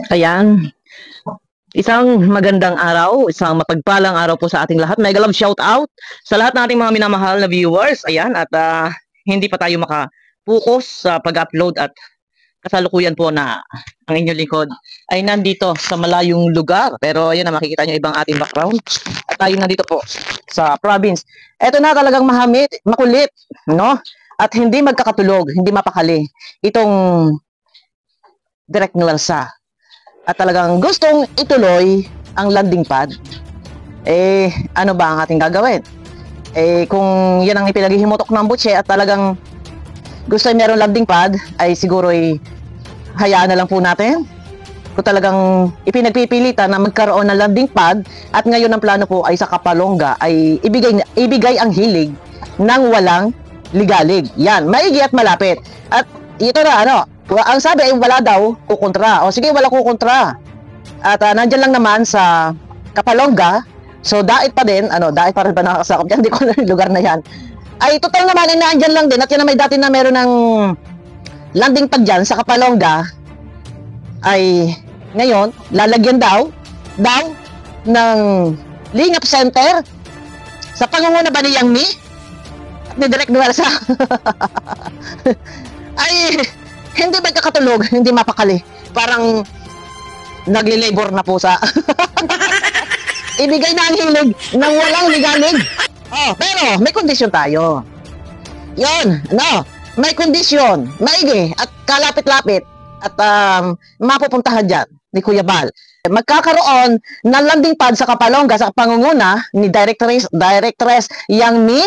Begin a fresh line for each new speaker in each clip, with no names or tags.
Ayan. Isang magandang araw, isang mapagpalang araw po sa ating lahat. Mega love shout out sa lahat ng ating mga minamahal na viewers. Ayan, at hindi pa tayo makapokus sa pag-upload at kasalukuyan po na ang inyong lingkod ay nandito sa malayong lugar. Pero ayan na, makikita nyo ibang ating background. At tayo nandito po sa province. Ito na talagang mahamit, makulit, no? At hindi magkakatulog, hindi mapakali. Itong Direk Nuelsa. At talagang gustong ituloy ang landing pad, ano ba ang ating gagawin? Kung yan ang ipinaghihimotok ng butse at talagang gusto ay meron landing pad, ay siguro hayaan na lang po natin. Kung talagang ipinagpipilitan na magkaroon ng landing pad at ngayon ang plano po ay sa Kapalonga ay ibigay ang hilig ng walang ligalig. Yan, maigi at malapit. At ito na, ang sabi ay wala daw kukontra. O sige, wala kukontra. At nandyan lang naman sa Kapalonga. So dait pa rin, dait pa rin ba nakakasakop dyan? Hindi ko na yung lugar na yan. Ay total naman ay nandyan lang din. At yan na may dati na meron ng landing pad dyan sa Kapalonga. Ay ngayon, lalagyan daw ng Lingap Center sa pangunguna ba ni Yang Mi? At ni Direk Nuelsa. Ay hindi magkakatulog, hindi mapakali. Parang nagli-labor na pusa. Ibigay na ang hilig ng walang ligalig. Pero may kondisyon tayo. Yon, may kondisyon, maigi at kalapit-lapit at mapupuntahan dyan ni Kuya Bal. Magkakaroon ng landing pad sa Kapalonga sa pangunguna ni Directress Yang Mi,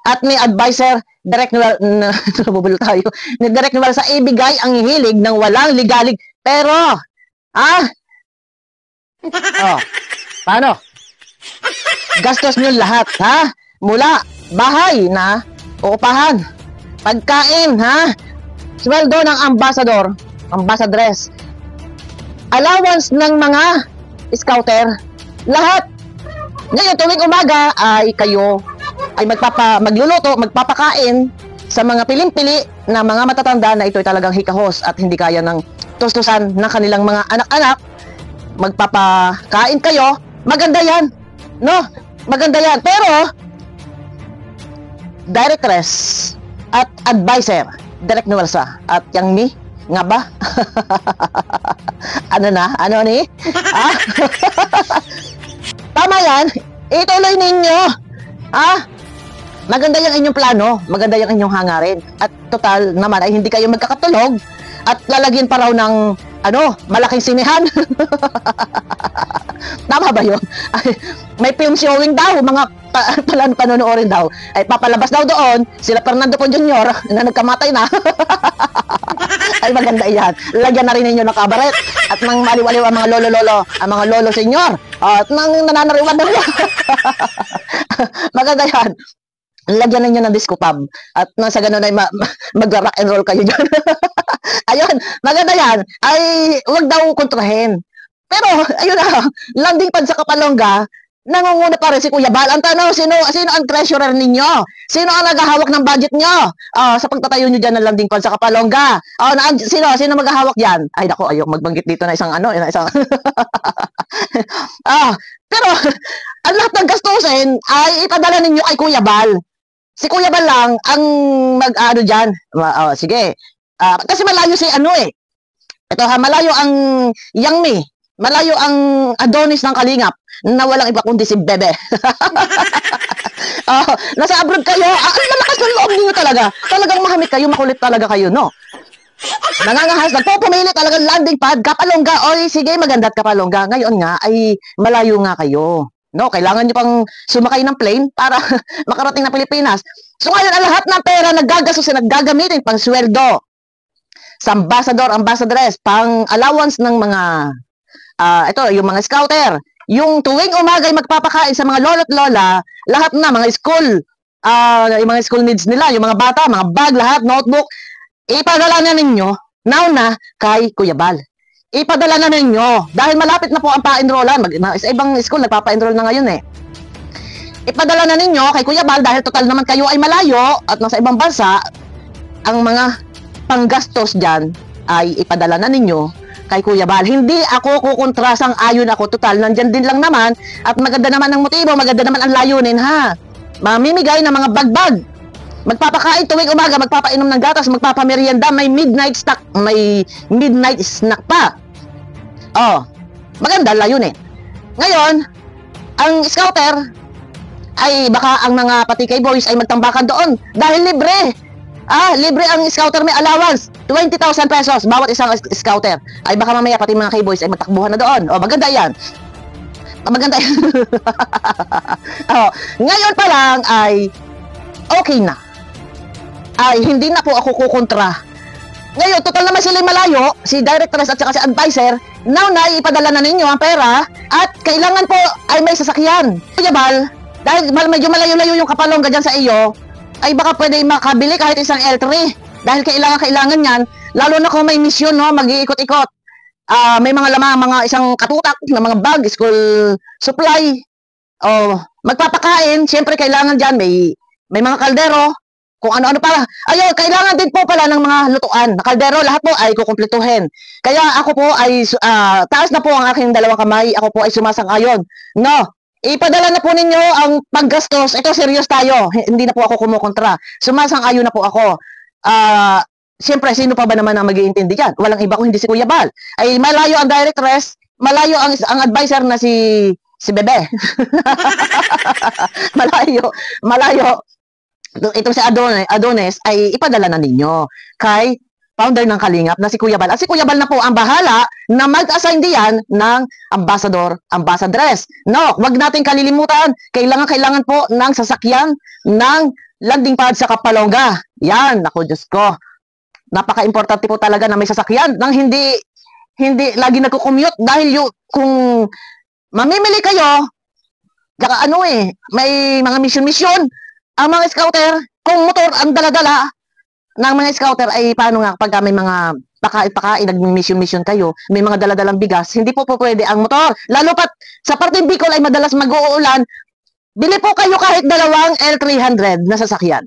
at ni advisor Direk Nuelsa tayo. Ni Direk Nuelsa sa ibigay ang hilig ng walang ligalig. Pero, paano? Gastos nyo lahat, mula bahay na uupahan, pagkain, sweldo ng ambassadress, allowance ng mga scouter, lahat. Ngayon, tuwing umaga ay kayo ay magluluto, magpapakain sa mga piling-pili na mga matatanda na ito'y talagang hikahos at hindi kaya ng tustusan ng kanilang mga anak-anak. Magpapakain kayo, maganda yan, maganda yan. Pero Directress at advisor Direk Nuelsa at Yang Mi nga ba? Ano ni? Tama yan, ituloy ninyo. Maganda yung inyong plano, maganda yung inyong hangarin. At total naman ay hindi kayo magkakatulog at lalagyan pa raw ng malaking sinihan. Tama ba yun? Ay, may film showing daw, mga panonoorin daw. Ay papalabas daw doon sila Fernando Po Jr. na nagkamatay na. Ay maganda yan. Lagyan na rin ninyo ng kabaret at nang maliwaliw ang mga lolo-lolo, ang mga lolo senior at nang nananariwan na rin. Maganda yan. Lagyan ninyo ng disco pub at nasa ganun ay mag-rock and roll kayo dyan. Ayun, maganda yan. Ay wag daw kontrahin. Pero ayun na, landing pad sa Kapalonga, nangunguna pa rin si Kuya Bal. Ang tanong, sino ang treasurer ninyo? Sino ang naghahawak ng budget nyo? Sa pagtatayo nyo dyan ng landing pad sa Kapalonga. Sino maghahawak dyan? Ay dako, ayok magbanggit dito na isang pero ang lahat ng gastusin ay ipadala ninyo kay Kuya Bal. Si Kuya Bal lang ang mag-ano dyan. Sige. Kasi malayo si ito malayo ang Yang Mi. Malayo ang Adonis ng Kalingap na walang iba kundi si Bebe. Nasa abroad kayo. Ang lalakas ng loob niyo talaga. Talagang mahamit kayo, makulit talaga kayo, nangangahas, nagpupumili talagang landing pad, Kapalonga. Sige, maganda't Kapalonga. Ngayon nga, ay malayo nga kayo. Kailangan nyo pang sumakay ng plane para makarating na Pilipinas. So ngayon, ang lahat ng pera naggagamitin pang sweldo sa ambassadress, pang allowance ng mga yung mga scouter. Yung tuwing umaga ay magpapakain sa mga lolo't lola, lahat na mga school, yung mga school needs nila, yung mga bata, mga bag, lahat, notebook, ipadala na ninyo na kay Kuya Bal. Ipadala na ninyo dahil malapit na po ang pa-enrollan. Sa ibang school nagpapa-enroll na ngayon Ipadala na ninyo kay Kuya Bal dahil total naman kayo ay malayo at nasa ibang bansa. Ang mga panggastos dyan ay ipadala na ninyo kay Kuya Bal. Hindi ako kukontra, sang-ayon ako. Total, nandyan din lang naman. At maganda naman ang motibo, maganda naman ang layunin, ha? Mamimigay ng mga bagbag. Magpapakain tuwing umaga, magpapainom ng gatas, magpapamerienda, may midnight snack pa. Oh, maganda layunin. Ngayon, ang scouter ay baka ang mga patikay boys ay magtambakan doon dahil libre. Libre ang scouter, may allowance 20,000 pesos bawat isang scouter. Ay baka mamaya pati mga K-boys ay magtakbuhan na doon. Oh, maganda yan. Maganda yan. Oh, ngayon pa lang ay okay na. Ay hindi na po ako kukontra. Ngayon, total naman sila malayo, si directress at saka si advisor, now na ipadala na ninyo ang pera at kailangan po ay may sasakyan. Kuya Bal, dahil medyo malayo-layo yung Kapalongga dyan sa iyo, ay baka pwede makabili kahit isang L3 dahil kailangan yan, lalo na kung may misyon, no, mag-iikot-ikot. May mga lamang, mga isang katutak na mga bag, school supply, magpapakain, syempre kailangan dyan, may mga kaldero, kung ano-ano pala. Ayun, kailangan din po pala ng mga lutuan na kaldero, lahat po ay kukumpletuhin. Kaya ako po ay, taas na po ang aking dalawang kamay, ako po ay sumasang-ayon. No, ipadala na po ninyo ang paggastos. Ito, serious tayo. Hindi na po ako kumukontra. Sumasang-ayon na po ako. Siyempre, sino pa ba naman ang mag-iintindi dyan? Walang iba kung hindi si Kuya Bal. Ay malayo ang directress, malayo ang advisor na si Bebe. malayo. Itong si Adonis ay ipadala na ninyo kay founder ng Kalingap na si Kuya Bal. At si Kuya Bal na po ang bahala na mag-assign diyan ng ambassadress. No, wag natin kalilimutan, kailangan po ng sasakyan ng landing pad sa Kapalongga. Yan, ako Diyos ko. Napaka-importante po talaga na may sasakyan nang hindi lagi nagko-commute dahil kung mamimili kayo, may mga mission ang mga scouter, kung motor ang dala-dala ng mga scouter ay paano nga pag may mga pakain, nag-mission kayo, may mga dala-dalang bigas, hindi po pwede ang motor. Lalo pat sa parteng Bicol ay madalas mag-uulan, bili po kayo kahit dalawang L300 na sasakyan.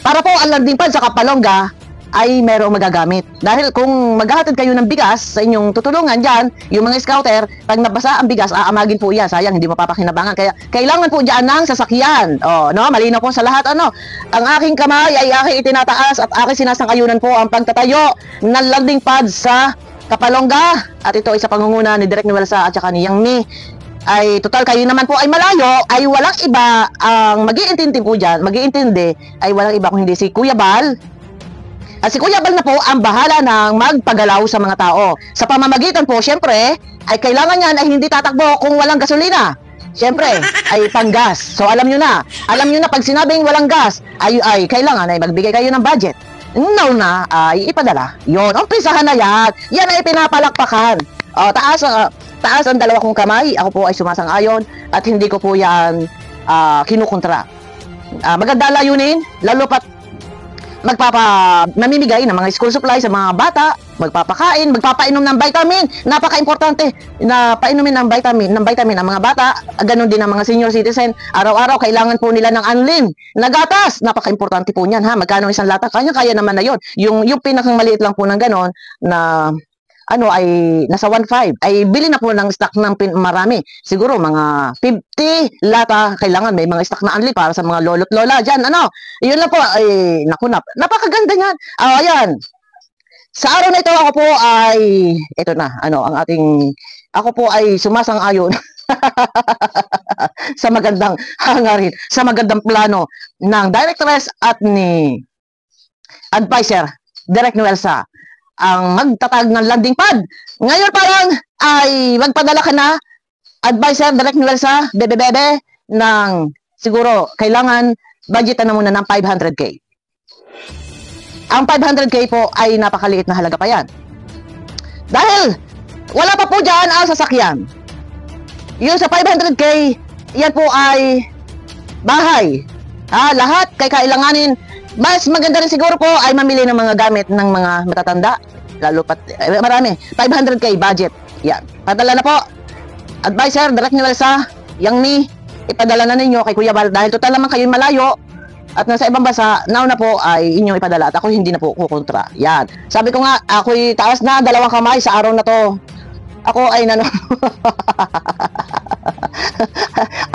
Para po ang landing pad sa Kapalongga ay merong magagamit. Dahil kung maghahatid kayo ng bigas sa inyong tutulungan dyan, yung mga scouter, pag nabasa ang bigas, aamagin po yan. Sayang, hindi mapapakinabangan. Kaya kailangan po dyan ng sasakyan. Malinaw po sa lahat. Ang aking kamay ay aking itinataas at aking sinasang-ayunan po ang pagtatayo ng landing pad sa Kapalongga. At ito ay sa pangunguna ni Direk Noelsa at saka ni Yang Mi. Ay total kayo naman po ay malayo, ay walang iba ang mag-iintindi po dyan. Mag-iintindi ay walang iba kung hindi si Kuya Bal. At si Kuya Bal na po ang bahala ng magpagalaw sa mga tao. Sa pamamagitan po, syempre, ay kailangan yan ay hindi tatakbo kung walang gasolina. Syempre, ay panggas. So alam nyo na pag sinabing walang gas, ay kailangan ay magbigay kayo ng budget. No na, ay ipadala. Yon, umpisahan na yan. Yan ay pinapalakpakan. Taas ang dalawa kong kamay. Ako po ay sumasang-ayon at hindi ko po yan kinukontra. Maganda layunin, lalo pat namimigay ng mga school supply sa mga bata, magpapakain, magpapainom ng vitamin. Napaka-importante na painumin ng vitamin ang mga bata. Ganon din ang mga senior citizen. Araw-araw kailangan po nila ng unlim na gatas. Napaka-importante po niyan, ha. Magkano isang lata? Kaya naman na yon. Yung pinakang maliit lang po ng ganon na ay nasa 1.5 ay bili na po ng stock ng marami. Siguro mga 50 lata kailangan, may mga stock na unli para sa mga lolo't lola dyan. Yun lang po, ay napakaganda niyan. Ayan. Sa araw na ito ako po ay ako po ay sumasang-ayon sa magandang hangarin, sa magandang plano ng directress at ni advisor Direk Noelsa ang magtatag ng landing pad. Ngayon parang ay magpadala ka na, advisor Direk Noelsa, bebe, ng siguro kailangan budgetan na muna ng 500K. Ang 500K po ay napakaliit na halaga pa yan. Dahil wala pa po dyan ang sasakyan. Yung sa 500K, yan po ay bahay. Lahat kay kailanganin. Mas maganda rin siguro po ay mamili ng mga gamit ng mga matatanda. Lalo pat, marami. 500K budget. Yan. Padala na po. Advisor, Direk Noelsa, Yang Mi, ipadala na ninyo kay Kuya Bal. Dahil total naman kayo malayo. at nasa ibang bansa, nauna po ay inyong ipadala at ako hindi na po kukontra. Yan. Sabi ko nga, ako'y taas na 2 kamay sa araw na to. Ako ay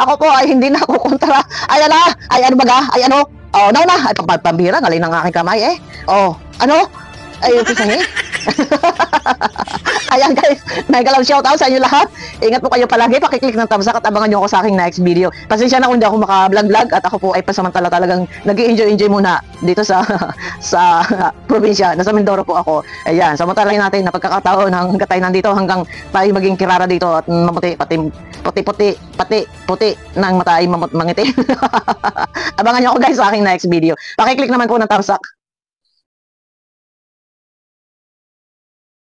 ako po ay hindi na kukontra. Ay ala, ay ano baga, ay ano. Oh, nauna, ay pambira, galing ng aking kamay eh. Oh, ano? Ay, pisahin. Ayan guys, mega love shoutout sa inyo lahat. Ingat po kayo palagi, pakiclick ng thumbs up at abangan nyo ako sa aking next video. Pasensya na kung hindi ako maka-vlog at ako po ay pasamantala talagang nag-i-enjoy muna dito sa sa probinsya. Nasa Mindoro po ako. Ayan, samantalahin natin na pagkakataon hanggang tayo nandito hanggang tayo maging kirara dito at mamuti, pati puti ng mata ay mangitim. Abangan nyo ako guys sa aking next video. Pakiclick naman po ng thumbs up.